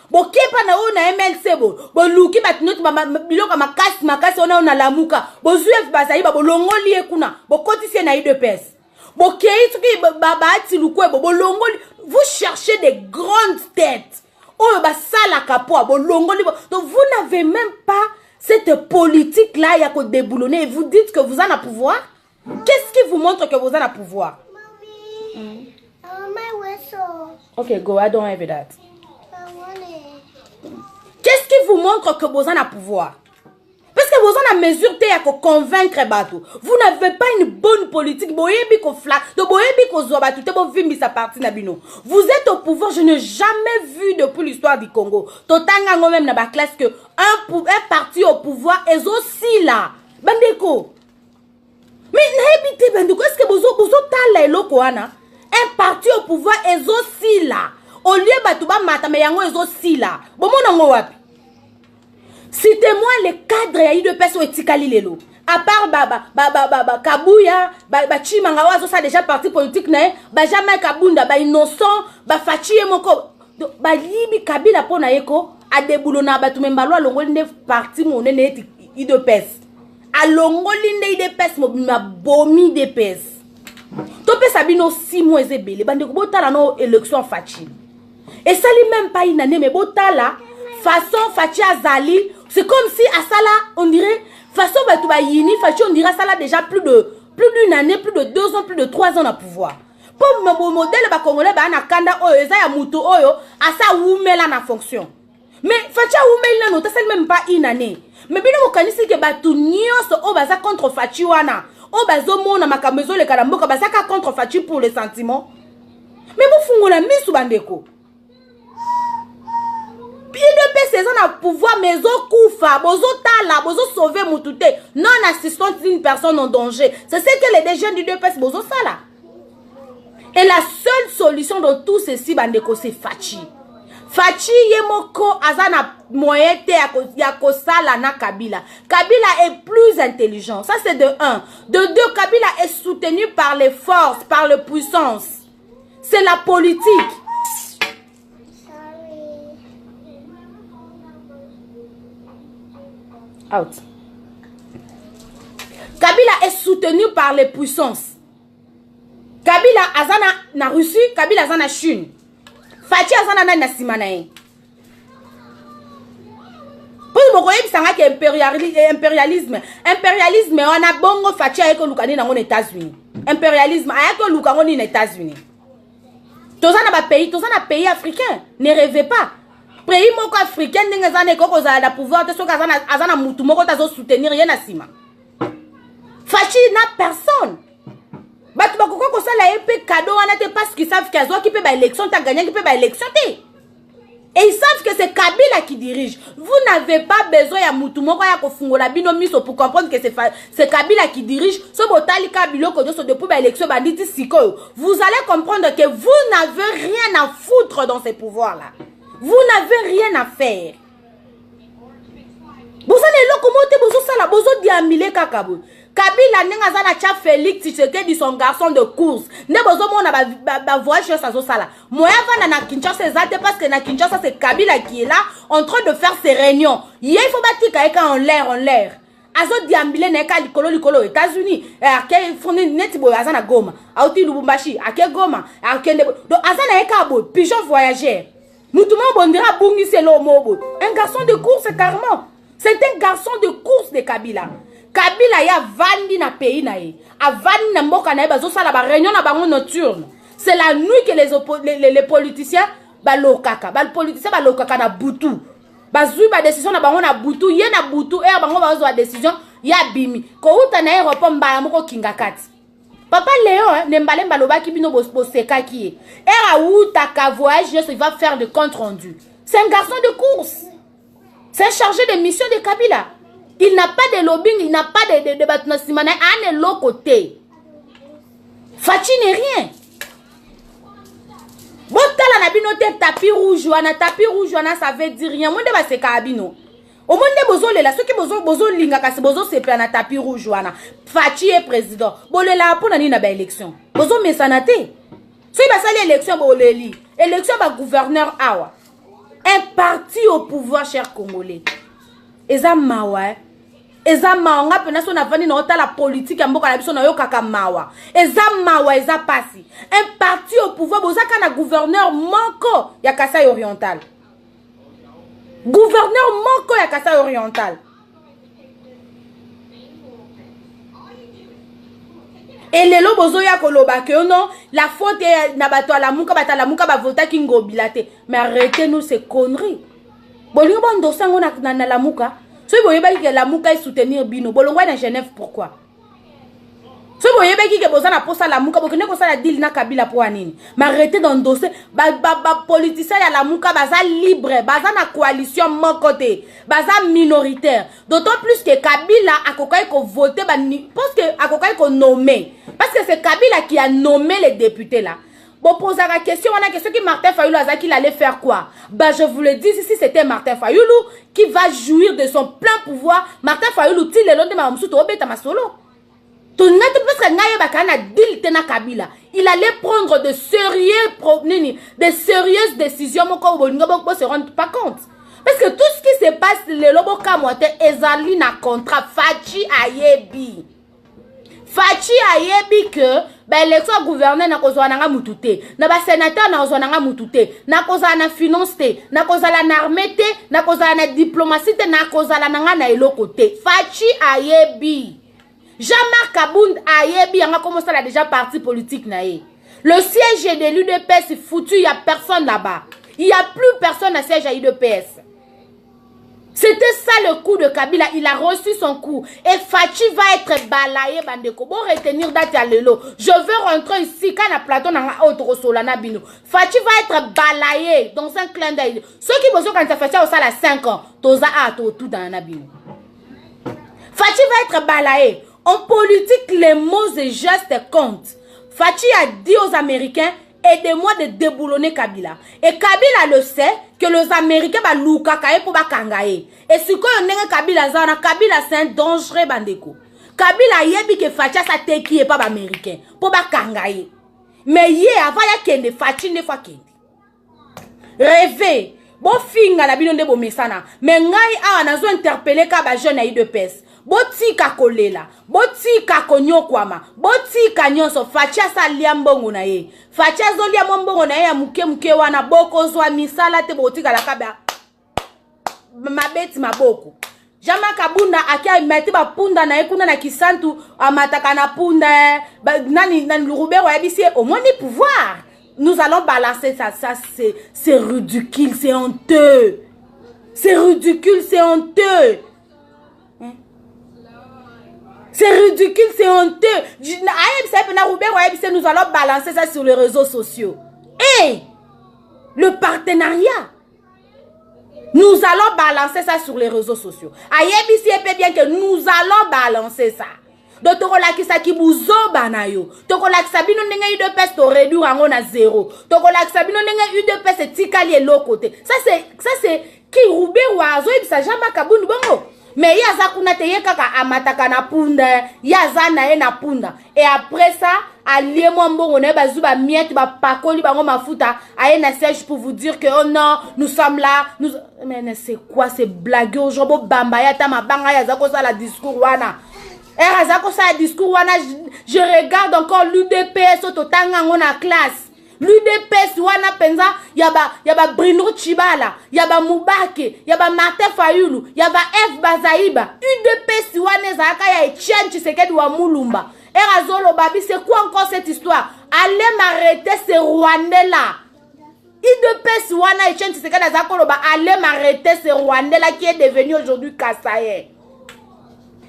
Bon, qui est pas na MLC bo. Bon, luki batinote biloko makasi on a la muka. Bon, ZUF basayi ba bolongo lié kuna. Bon, côté c'est na eu de pèse. Bon, qui est qui baba tilukwe bo bolongo. Vous cherchez des grandes têtes. Oh, bah ça la capoa, bolongo libo. Donc vous n'avez même pas cette politique là, il y a qu'au déboulonner et vous dites que vous en avez pouvoir. Qu'est-ce qui vous montre que vous en avez pouvoir? Mommy, my whistle. Okay, go. I don't have that. I want it. Qu'est-ce qui vous montre que vous en avez pouvoir? Parce que vous en avez mesure de convaincre bateau. Vous n'avez pas une bonne politique. Vous êtes au pouvoir. Je n'ai jamais vu depuis l'histoire du Congo. Totanga même dans la classe que un parti au pouvoir est aussi là. Bandeko. Mais n'habitez Bandeko. Est-ce que vous avez un parti au pouvoir est aussi là. Au lieu de battre mais yango est aussi là. Bon mon wapi. Citez-moi les cadres ya UDPS ou etikali lelo. À part Kabuya, Chimanga Wazo ça déjà parti politique na ba jamais Kabunda, ba innocent, ba Fachi et moko. Ba libi Kabila pona yeko a déboulona ba tumembalo alongoli ne parti monene UDPS. Alongoli ne UDPS mo bomi UDPS. Topé sabino 6 mois ezebele bande ko botala no élection Fachi. Et ça lui même pas une année mais botala façon Fachi Azali. C'est comme si à ça là, on dirait, façon Batoubayini, Fachi, on dirait ça là déjà plus d'une année, plus de 2 ans, plus de 3 ans à pouvoir. Pour mon modèle, Congolais, na kanda oyo, eza ya muto oyo, à ça oume là na fonction. Mais Fachi oume là, non, c'est même pas une année. Mais bien on connaît que Batou nyos o baza contre Fachi wana, o bazo mona makamezo le kalamboka baza ka contre Fachi pour les sentiments. Mais vous fungola misu bandeko. UDPS c'est un pouvoir mais au koufa, bozo tala, bozo sauver moutouté, non assistante d'une personne en danger. C'est ce que les jeunes du UDPS bozo ça là. Et la seule solution de tout ceci bandeko c'est Fachi. Fachi yemoko azana moyen te ya kosala na Kabila. Kabila est plus intelligent. Ça c'est de 1. De 2, Kabila est soutenu par les forces, par les puissances. C'est la politique. Out. Kabila est soutenu par les puissances. Kabila azana na Russie, Kabila azana Chine. Fachi azana na simanae. Pour vous voyez ça que impérialisme on a bongo Fachi ayeko lukani na ngone États-Unis. Impérialisme ayeko lukani na États-Unis. Tozana ba pays africain, ne rêvez pas. Pays moko africain ndenge zane koko za la pouvoir te soka azana mutu moko tazo soutenir rien na sima. Fachi n'a personne. Batu bakoko ko sala épée cadeau wana te parce qu'ils savent qu'azo qui peut ba élection ta gagner qui peut ba élection te. Et ils savent que c'est Kabila qui dirige. Vous n'avez pas besoin ya mutu moko ya kofungola bino miso pour comprendre que c'est Kabila qui dirige. Ce botali Kabila ko joso depuis ba élection banditi sikoyo. Vous allez comprendre que vous n'avez rien à foutre dans ces pouvoirs là. Vous n'avez rien à faire. Vous allez locomoter, vous ça la bozo diamile kakabo. Kabila nenga zana cha Félix Tshisekedi son garçon de course. Ne bozo mona ba voyage ça zo sala. Moya va na Kinshasa ezate parce que na Kinshasa c'est Kabila qui est là en train de faire ses réunions. Il faut batika eka en l'air. Azo diamile na eka likolo États-Unis. Ake foni netibo azana Goma. Auti Lubumbashi, ake Goma, ake donc azana eka bo pigeon voyageur. Moutouma bondira bungi c'est l'homo. Un garçon de course carrément. C'est un garçon de course de Kabila. Kabila ya vandi na pays na ye. A vandi na mboka na ye bazo sala ba réunion na bango nocturne. C'est la nuit que les politiciens balokaka. Bal politiciens balokaka na butu. Bazui ba décision na bango na butu, ye na butu er bango bazo ba décision ya bimi. Ko uta na aéroport mbala moko kingakati. Papa Léo, Nembale Mbaloba qui bino boseka qui est. Er a uta ka voyage, il va faire de compte rendu. C'est un garçon de course. C'est un chargé de mission de Kabila. Il n'a pas de lobbying, il n'a pas de batnasimana à l'autre côté. Fachi n'est rien. Botala na bino te tapis rouge wana ça veut dire rien. Monde ba seka abino. Au monde bozo lela ceux qui bozo linga kasi bozo sepe na tapis rouge wana. Fachi est président. Bolela pour nani na ba élection. Bozo mesanate. So ba sali élection boleli. Élection ba gouverneur awa. Un parti au pouvoir cher Congolais. Eza mawa. Eza mawa nga pena so na vani na ota la politique mboka na biso na yo kaka mawa. Eza mawa eza pasi. Un parti au pouvoir bozaka na gouverneur moko ya Kasai Oriental. Gouverneur moko ya Kasai Oriental. Et les lobozo ya koloba que non, la faute est na bato la muka ba vota ki ngobilate. Mais arrêtez-nous ces conneries. Bolingo bondo sango na la muka. So boyeba ki la muka est soutenir bino. Bolongwa na Genève pourquoi? So boyeba ki ke boza na posa la muka bokene ko sala deal na Kabila pour anini. Mais arrêtez d'endosser ba politicien ya la muka baza libre, baza na coalition mon côté, baza minoritaire. D'autant plus que Kabila akokai ko voter parce que akokai ko nommer. Parce que c'est Kabila qui a nommé les députés là. Bon, poser la question, on a question qui Martin Fayulu a dit qu'il allait faire quoi? Bah, je vous le dis, si c'était Martin Fayulu qui va jouir de son plein pouvoir, Martin Fayulu, il est l'homme de ma moussou, obéta ma solo. Ton net, parce que Naye Bakana dit tena Kabila. Il allait prendre de sérieuses décisions, mon corps, on se rend pas compte. Parce que tout ce qui se passe, le lobo kamote, ezali na contrat, Fachi ayebi. Fachi ayebi que l'élection gouverneur na kozwa nanga mutute na ba sénateur na kozwa nanga mutute na kozala na finance te na kozala na armée te na kozala na diplomatie te na kozala nanga na eloko te. Fachi ayebi. Jean-Marc Kabound ayebi yanga commencé là déjà parti politique na ye. Le siège de l'UDPS est foutu, il y a personne là-bas. Il y a plus personne à siège à l'UDPS. C'était ça le coup de Kabila. Il a reçu son coup. Et Fachi va être balayé, bandeko. Bon, retenir date à l'élo. Je veux rentrer ici. Quand la plateau n'a autre solana bino. Fachi va être balayé dans un clin d'œil. Ceux qui pensent quand ça fait ça, ça a 5 ans. Toza a tout dans la bino. Fachi va être balayé. En politique, les mots et gestes comptent. Fachi a dit aux Américains, aidez-moi de déboulonner Kabila. Et Kabila le sait que les Américains va loukaye pour bakangaye. Et si on n'est Kabila zana, Kabila c'est un dangereux bandeko. Kabila yebi que Fachi sa te qui est pas américain pour bakangaye. Mais yé avant ya kende Fachi ne fa kende. Rêver. Bon finga la bino de bo mesana. Mais ngai a nazo interpeller ka ba jeune aïe de pes. Boti ka kolela, boti ka konyokwama, boti ka nyonso. Fachi sa liambongo na ye. Fachi zo liambongo na ye ya muke wana boko zwa misala te boti ka la kabia. Mabeti maboko. Jama kabunda akia meti ba punda na ye kuna na kisantu amataka na punda nani Lurubero ya bisi au moins ni pouvoir. Nous allons balancer ça c'est ridicule, c'est honteux. C'est ridicule, c'est honteux. C'est ridicule, c'est honteux. Nous allons balancer ça sur les réseaux sociaux. Et le partenariat. Nous allons balancer ça sur les réseaux sociaux. Ayebisi est bien que nous allons balancer ça. Donc, tu as qui bouzo banayo. Tu as sabino nenga eu de peste to réduire en à 0. Tu as sabino nenga eu de peste tikali l'autre côté. Ça c'est qui roubé ou azo et ça jamais kabundu bongo. Mais il y a ça qu'on a teyé kaka amataka na punda, il y a ça na punda. Et après ça, allié mon bon on est bazuba miette ba pakoli bango mafuta, aye na siège pour vous dire que oh non, nous sommes là, nous mais c'est quoi ces blagues aujourd'hui bamba ya ta mabanga ya zako ça la discours wana. Et zako ça discours wana je regarde encore l'UDPS au totanga ngona classe. L'UDPS wana penza yaba Bruno Chibala, yaba Mubake, yaba Martin Fayulu, yaba F Bazaïba. UDPS wana zaka ya Etienne Tshisekedi wa Mulumba. Et Razolo Babi, c'est quoi encore cette histoire? Allez m'arrêter ces Rwandais là. UDPS wana Etienne Tshisekedi Azakoloba, allez m'arrêter ces Rwandais là qui est devenu aujourd'hui Kassaye.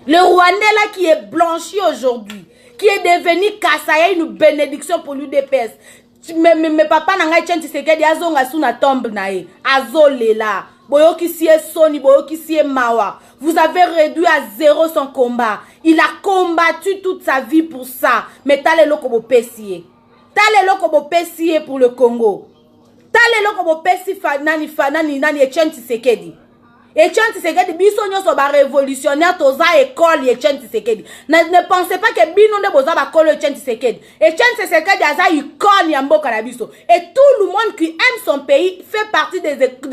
Le Rwandais là qui est blanchi aujourd'hui, qui est devenu Kassaye, une bénédiction pour l'UDPS. Mais papa nanga Etienne Tshisekedi azonga suna tombe nae azolela boyoki sie soni boyoki sie mawa. Vous avez réduit à 0 son combat. Il a combattu toute sa vie pour ça. Mais t'as les lokobo pesier. T'as les lokobo pesier pour le Congo. T'as les lokobo pesi nani Etienne Tshisekedi. Etienne Tshisekedi biso nyoso ba révolutionnaire toza école Etienne Tshisekedi. Ne pensez pas que bino ne boza ba kolo Etienne Tshisekedi. Etienne Tshisekedi aza icône ya mboka na biso. Et tout le monde qui aime son pays fait partie de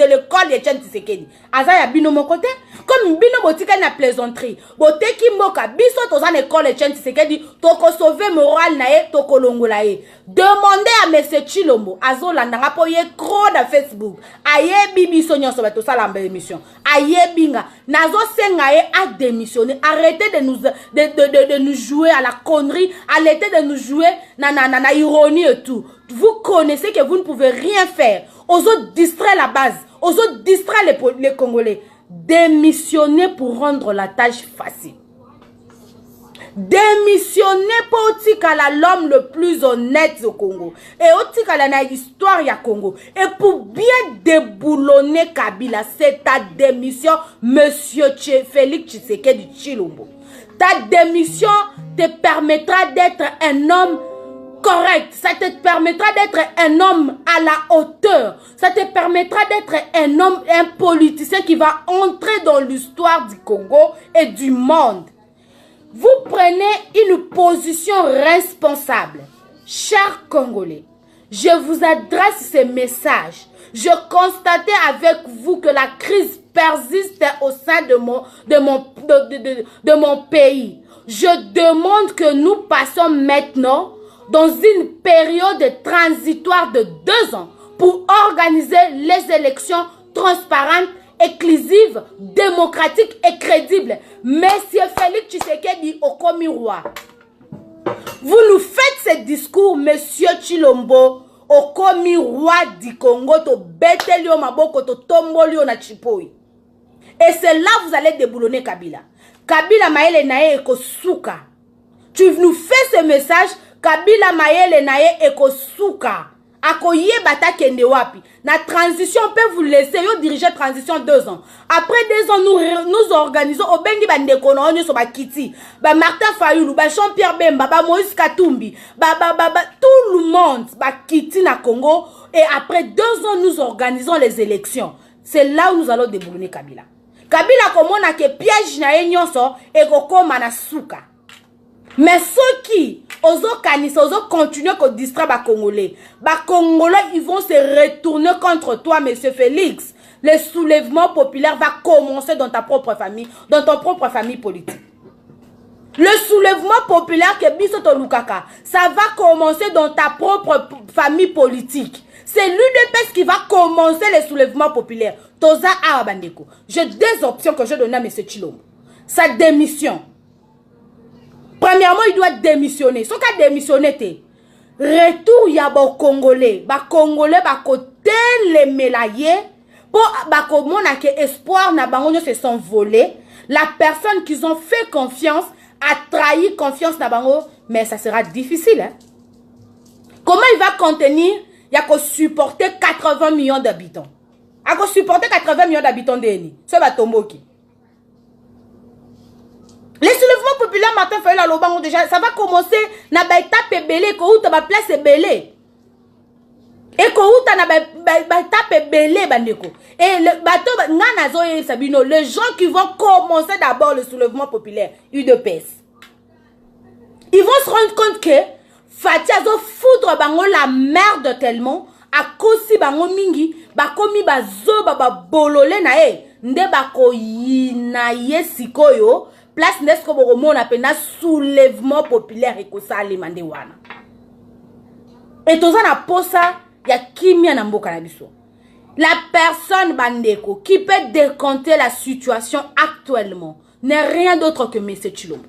l'école Etienne Tshisekedi. Aza ya bino mon côté. Comme bino botika na plaisanterie. Boteki mboka biso toza na école Etienne Tshisekedi toko sauver moral na ye toko longola ye. Demandez à monsieur Chilombo azolanda ngapo ye cro na Facebook. Aye bibiso nyoso ba to sala mbe émission. Ayebinga nazo sengaye a démissionné. Arrêtez de nous jouer à la connerie, arrêtez de nous jouer na ironie et tout. Vous connaissez que vous ne pouvez rien faire. Aux autres distraire la base, aux autres distraire les Congolais. Démissionnez pour rendre la tâche facile. Démissionnez pour Otikala l'homme le plus honnête au Congo. Et Otikala na histoire ya Congo. Et pour bien déboulonner Kabila, c'est ta démission, monsieur Félix Tshisekedi Tshilombo. Ta démission te permettra d'être un homme correct. Ça te permettra d'être un homme à la hauteur. Ça te permettra d'être un homme, un politicien qui va entrer dans l'histoire du Congo et du monde. Vous prenez une position responsable. Chers Congolais, je vous adresse ces messages. Je constatais avec vous que la crise persiste au sein de mon pays. Je demande que nous passions maintenant dans une période transitoire de 2 ans pour organiser les élections transparentes, inclusive, démocratique et crédible. Monsieur Félix Tshisekedi Okomi Roi. Vous nous faites ce discours, monsieur Tshilombo, Okomi Roi du Congo, to betelio maboko, to tombolio na chipoi. Et c'est là que vous allez déboulonner Kabila. Kabila Maele Naye Ekosuka. Tu nous fais ce message, Kabila Maele Naye Ekosuka. Akoye bata kende wapi. La transition, on peut vous laisser, yo diriger transition 2 ans. Après 2 ans, nous organisons, au bengi bandeko na onyo so ba Kiti, ba Martin Fayulu, ba Jean-Pierre Bemba, ba Moïse Katumbi, tout le monde, ba Kiti na Congo. Et après 2 ans, nous organisons les élections. C'est là où nous allons déboulonner Kabila. Kabila komona ke piège na nyonso et kokoma na suka. Mais ceux qui osent canisa, osent continuer à distraire les Congolais. Les Congolais, ils vont se retourner contre toi, monsieur Félix. Le soulèvement populaire va commencer dans ta propre famille, dans ton propre famille politique. Le soulèvement populaire que Bisoto Lukaka, ça va commencer dans ta propre famille politique. C'est l'UDPS qui va commencer le soulèvement populaire. Toza Arabandeko. J'ai 2 options que je donne à M. Tshilombo. Sa démission. Premièrement, il doit démissionner. Ce qu'il a démissionné, retour ya ba Congolais. Ba Congolais ba côté les mélaillés pour ba komona que espoir na bango se sont volés. La personne qu'ils ont fait confiance a trahi confiance na bango, mais ça sera difficile. Hein? Comment il va contenir? Il y a qu'à supporter 80 millions d'habitants. Il y a qu'à supporter 80 millions d'habitants d'Eni. C'est ba Tomboki. Les soulèvements populaires, Martin Fayulu à Lobango déjà, ça va commencer na ba étape belé, ko outa ba place belé. Et ko outa na ba étape belé bandeko. Et le bateau ngana zo e sabino, les gens qui vont commencer d'abord le soulèvement populaire, UDPS. Ils vont se rendre compte que Fatia zo foutre bango la merde tellement à kosi bango mingi, ba komi ba zo ba bololé na e, nde ba ko yina ye sikoyo. Place nesko boromo na pena soulèvement populaire et kosa alimande wana. Et toza na posa ya kimia na mboka na biso. La personne bandeko qui peut décompter la situation actuellement n'est rien d'autre que M. Tshilombo.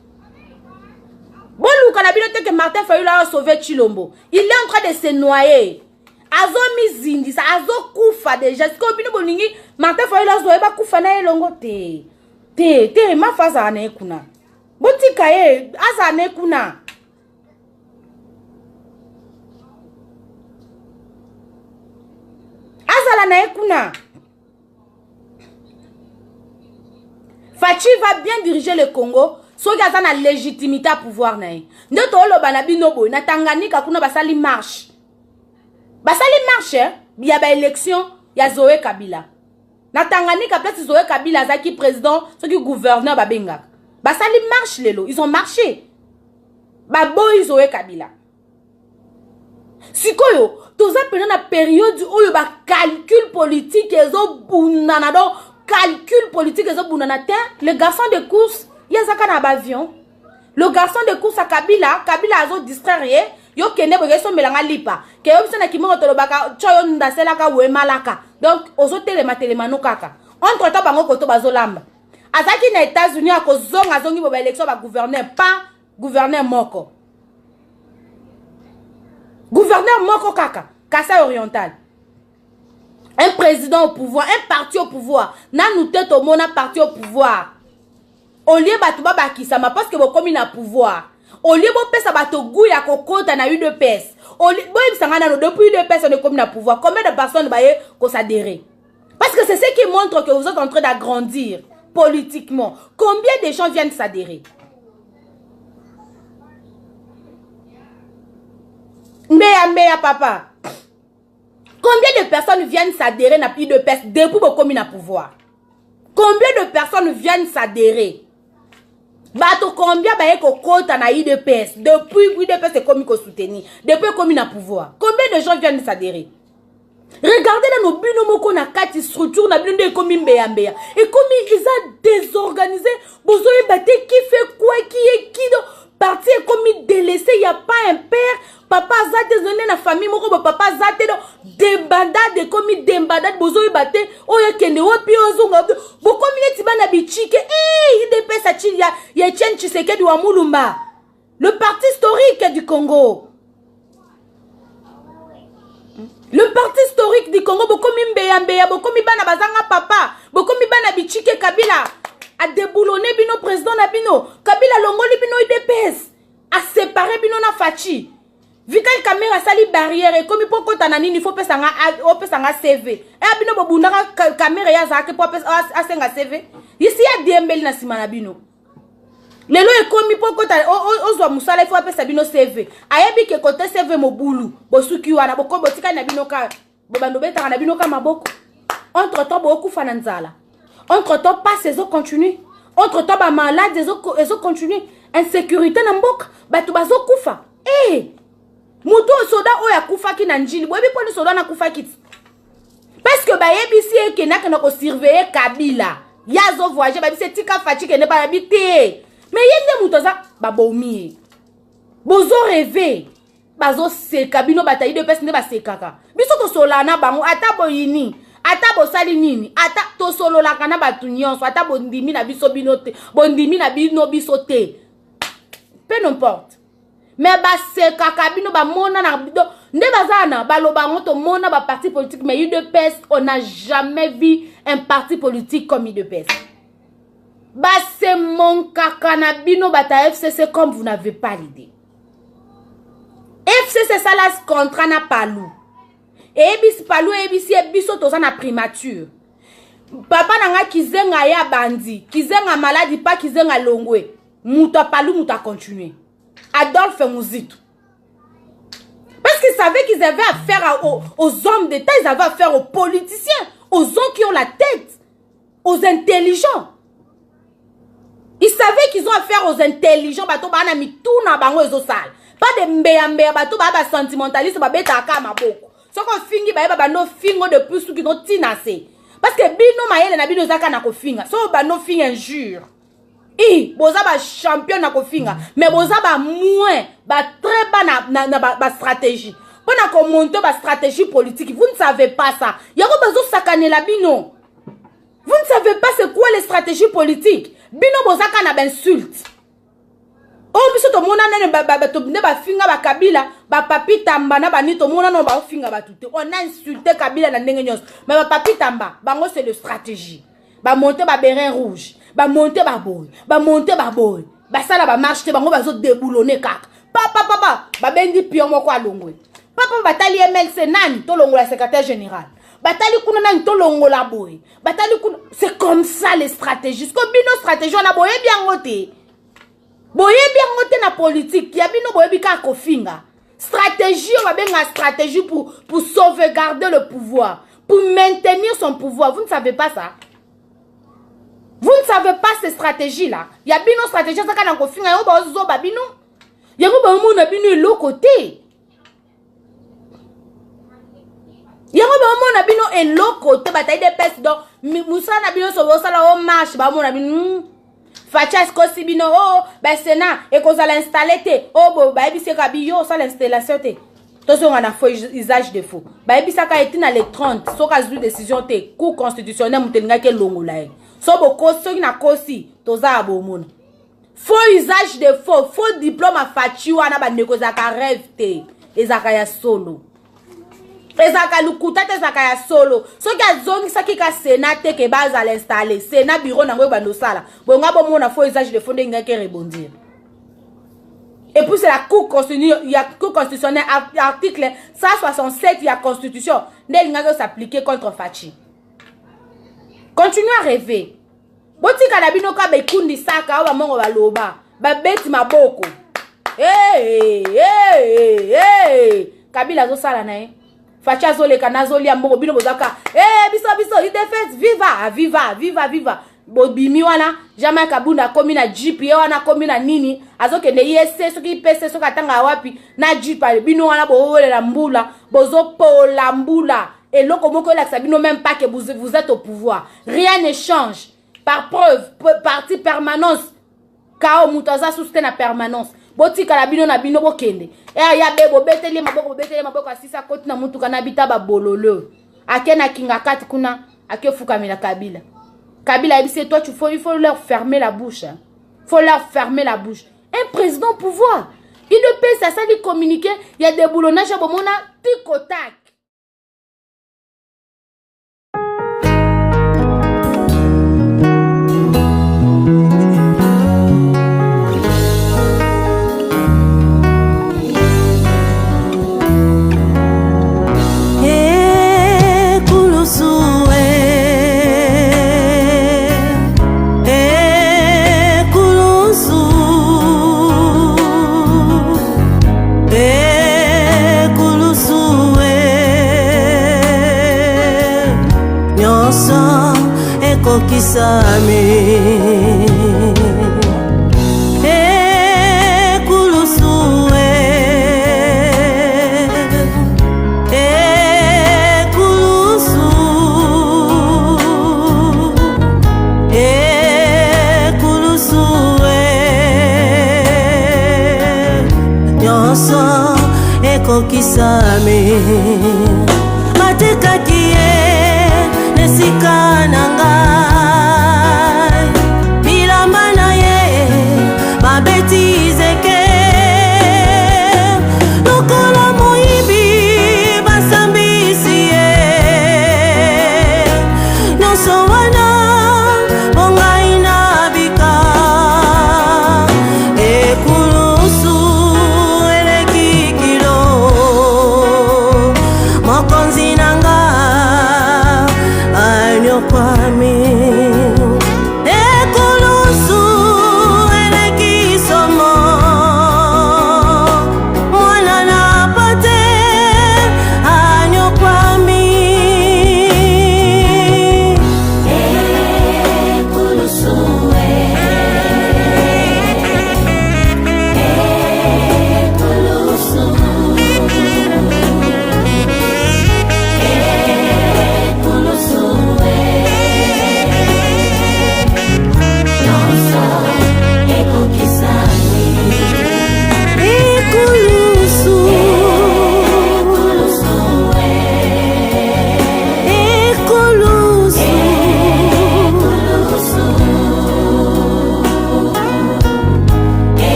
Bon, nous que Martin Fayulu a sauvé Tshilombo. Il est en train de se noyer. Azo mizindi, ça azo kufa déjà. Est-ce que boningi Martin Fayulu a sauvé ba kufa na elongo te. Te ma faza ane kuna. Boti kaye aza ane kuna. Azala na kuna. Fachi va bien diriger le Congo. So gaza na légitimité à pouvoir na. Nde to lo banabi nobo na Tanganyika kuna basali marche. Basali marche, il y a ba élection, il y a Zoé Kabila. Na Tanganyika peut-être Zoé Kabila zaki président, ceux qui gouverneur babenga. Basali marche lelo, ils ont marché. Ba boy Zoé Kabila. Sikoyo, toza pendant la période où il y a calcul politique ezo bunana do calcul politique ezo bunana te, le garçon de course, il y a zaka na avion. Le garçon de course à Kabila azo distraire yo kende boye so melanga lipa. Ke yo bisana kimo to lobaka choyo ndasela ka we malaka. Donc ozo telema kaka. Entre temps bango koto bazolamba. Azaki na États-Unis akozonga zongi bo ba élection ba gouverneur pas gouverneur moko. Gouverneur moko kaka, Kassa oriental. Un président au pouvoir, un parti au pouvoir. Na nous tête au monde un parti au pouvoir. Au lieu batuba bakisama parce que vous comme na pouvoir. Au lieu bo pesa bato gouya kokota na UDPS. Au lieu bo ibsanga na depuis UDPS on est comme na pouvoir. Combien de personnes baye ko s'adhérer? Parce que c'est ce qui montre que vous êtes en train d'agrandir politiquement. Combien de gens viennent s'adhérer? Mbea papa. Combien de personnes viennent s'adhérer na UDPS depuis bo comme na pouvoir? Combien de personnes viennent s'adhérer? Bato combien baye ko kota na UDPS depuis UDPS est comme ko soutenir depuis comme na pouvoir. Combien de gens viennent s'adhérer? Regardez là nos binomoko na kati structure na bino comme mbea. Et comme ils ont désorganisé, bozoye baté qui fait quoi, qui est qui do parti est comme délaissé, il y a pas un père, papa zate zoné na famille moko papa zate do dembandade comme dembandade bozoye baté oya kende wapi ozonga bo comme yeti bana bichike il dépêche sa chilia ya Etienne Tshisekedi wa Mulumba, le parti historique du Congo. Le parti historique du Congo, bokomi mbeya, bokomi bana bazanga papa, bokomi bana bichike Kabila, a déboulonné bino président na bino, Kabila longoli bino UDPS, a séparé bino na Fachi. Vital caméra sali barrière et comme pour kota na nini faut pesa nga CV. E bino bobundaka caméra ya zake pour pesa asenga CV. Ici ya Diembeli na sima na bino. Lelo e komi pour kota ozwa musala faut pesa bino CV. Ayebi ke côté CV mobulu, bosuki wana boko botika na bino ka bobando betaka na bino ka maboko. Entre temps beaucoup fa na nzala. Entre temps pas ces eaux continuent. Entre temps ba malade les eaux continuent. Insécurité na mboka, batu bazo kufa. Muto soda oya kufaki na njili boyebi poni soda na kufaki parce que ba yebisi ekenaka na ko surveiller Kabila yazo voyager ba bisi tika Fachi ke ne ba habiter mais yende muto za ba bomi bozo rêver bazo seka bino batayi de pesi ne ba sekaka biso to solana bango ata boyini ata bosali nini ata to solola kana batu nyonso ata bondimi na biso binote bondimi na bino biso te peu n'importe. Mais c'est kakabino ba mona na bido nde bazana baloba ngoto mona ba parti politique mais UDPS on n'a jamais vu un parti politique comme UDPS. Ba c'est mon kakanabino bata FCC comme vous n'avez pas l'idée. FCC ça la contrat na palou. Et bis palou et bis biso toza na primature. Papa nanga kizenga ya bandi, kizenga maladi pas kizenga longwe. Muta palou muta continuer. Adolphe Mouzito. Parce qu'ils savaient qu'ils avaient affaire aux hommes d'État, ils avaient affaire aux politiciens, aux gens qui ont la tête, aux intelligents. Ils savaient qu'ils ont affaire aux intelligents, bato ba na mituna bango ezo sale. Pas de mbeya bato ba sentimentaliste ba beta kama boko. Soko fingi ba no fingo de plus qui no tinase. Parce que bino mayele na bino zaka na ko finga. So ba no finga injure. Boza ba champion na kofinga mais boza ba moins ba très bas na stratégie pour na monter ba stratégie politique vous ne savez pas ça yako bazo sakane la bino vous ne savez pas c'est quoi les stratégies politiques bino boza kana ba insulte oh biso to mona nene ba to ne ba finga ba Kabila ba papi tamba na ba ni to mona no ba finga ba tout on a insulté Kabila na ndenge nyos mais ba papi tamba bango c'est le stratégie ba monter ba béret rouge ba monter ba boy ba monter ba boy ba sala ba marche te bango bazo déboulonner kaka papa ba bendi pion moko alongwe papa batali MLC nani to longola secrétaire général batali kuna nani to longola boy batali kuna c'est comme ça les stratégies ko bino stratégie na boye bien ngote na politique ya bino boye bika kofinga stratégie on va bien la stratégie pour sauvegarder le pouvoir pour maintenir son pouvoir vous ne savez pas ça. Vous ne savez pas ces stratégies-là. Il y a bien une stratégie, ça quand on finit, il y a bien l'autre côté. Il y a bien l'autre côté. Bataille des pestes. Donc, Moussa n'a bien sauvé ça là, on marche. Bah, mon ami, Fachas Kosibino, oh, ben Sénat, et qu'on a installé, oh, bah, c'est Kabio, ça l'installation, attention, on a fait usage de faux. Bah, ça a été dans les 30, sauf qu'à une décision, cour constitutionnelle, moutenga ke longolaï. Sobo kosi na kosi toza abomona. Faux usage de faux diplôme à Fachi wana ba nekozaka rêve te. Ezaka ya solo. Ezaka lukuta te ezaka ya solo. Soki azongi saki ka Sénat te ke baza l'installer. Sénat bureau nango bando sala. Bonga bomona faux usage de faux ndenga ke rebondir. Et puis c'est la cour constitutionnelle, il y a cour constitutionnelle article 167 il y a constitution. Ndenga s'appliquer contre Fachi. Continuez à rêver. Boti kanabino ka bekundi saka wa mongo baloba. Ba beti maboko. Kabila zo sala na Facha zo le kanazo li ambo bino bozaka. Biso UDPS viva. Bobimi wana jamais kabunda komi na jeep ye wana komi na nini azoke ne yese soki pese soka tanga wapi na jeep bino wana boole la mbula bozo pola mbula. Et l'autre mot que la Sabino même pas que vous êtes au pouvoir. Rien ne change. Par preuve, parti permanence. Kao mutaza soutient la permanence. Boti kalabino na bino bokende. Ya bebo beteli maboko asisa koti na mutu kana bita ba bololo. Akena kinga kati kuna akefuka mina Kabila. Kabila dit toi il faut leur fermer la bouche. Faut leur fermer la bouche. Un président au pouvoir. Il ne peut ça lui communiquer, il y a des boulonnages à bomona tic au tac. ekokisame ekulusue ekulusu ekulusue nyonso ekokisame matekaki ye nesika na ngai bilamba na ye babeti zeke lokola moyibi basambisi ye nyonso wana bongai na bika ekulusu eleki kilo mokonzi na nga anyokwami ekulusu eleki somo mwana na pate anyokwami ekulusu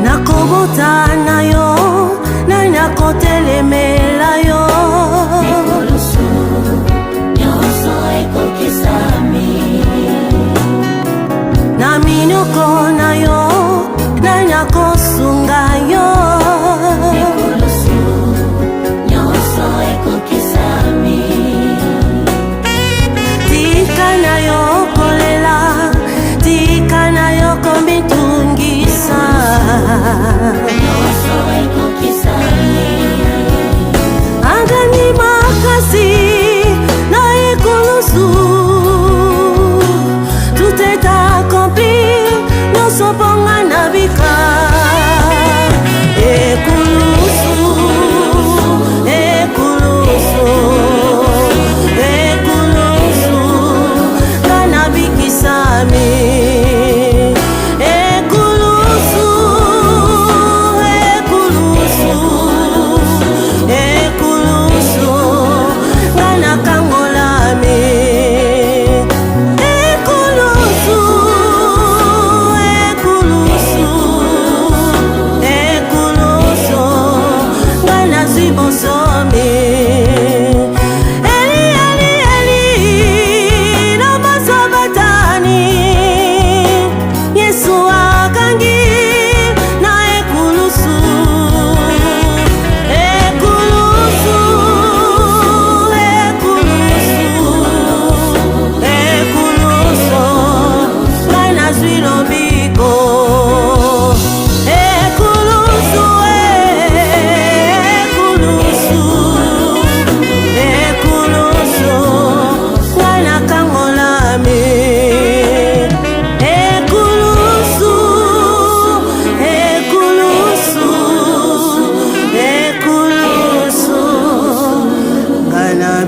nakobota na yo na nakotelemela yo ekulusu nyonso ekokisami na minoko na yo na nakosunga yo ekulusu nyonso ekokisami tika na yo kolela tika na yo komitungisa nyonso ekokisami agani makasi na ekulusu tout est accompli nyonso bonga na bika ekulusu ekulusu ekulusu kana bikisami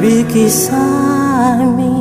Bikisami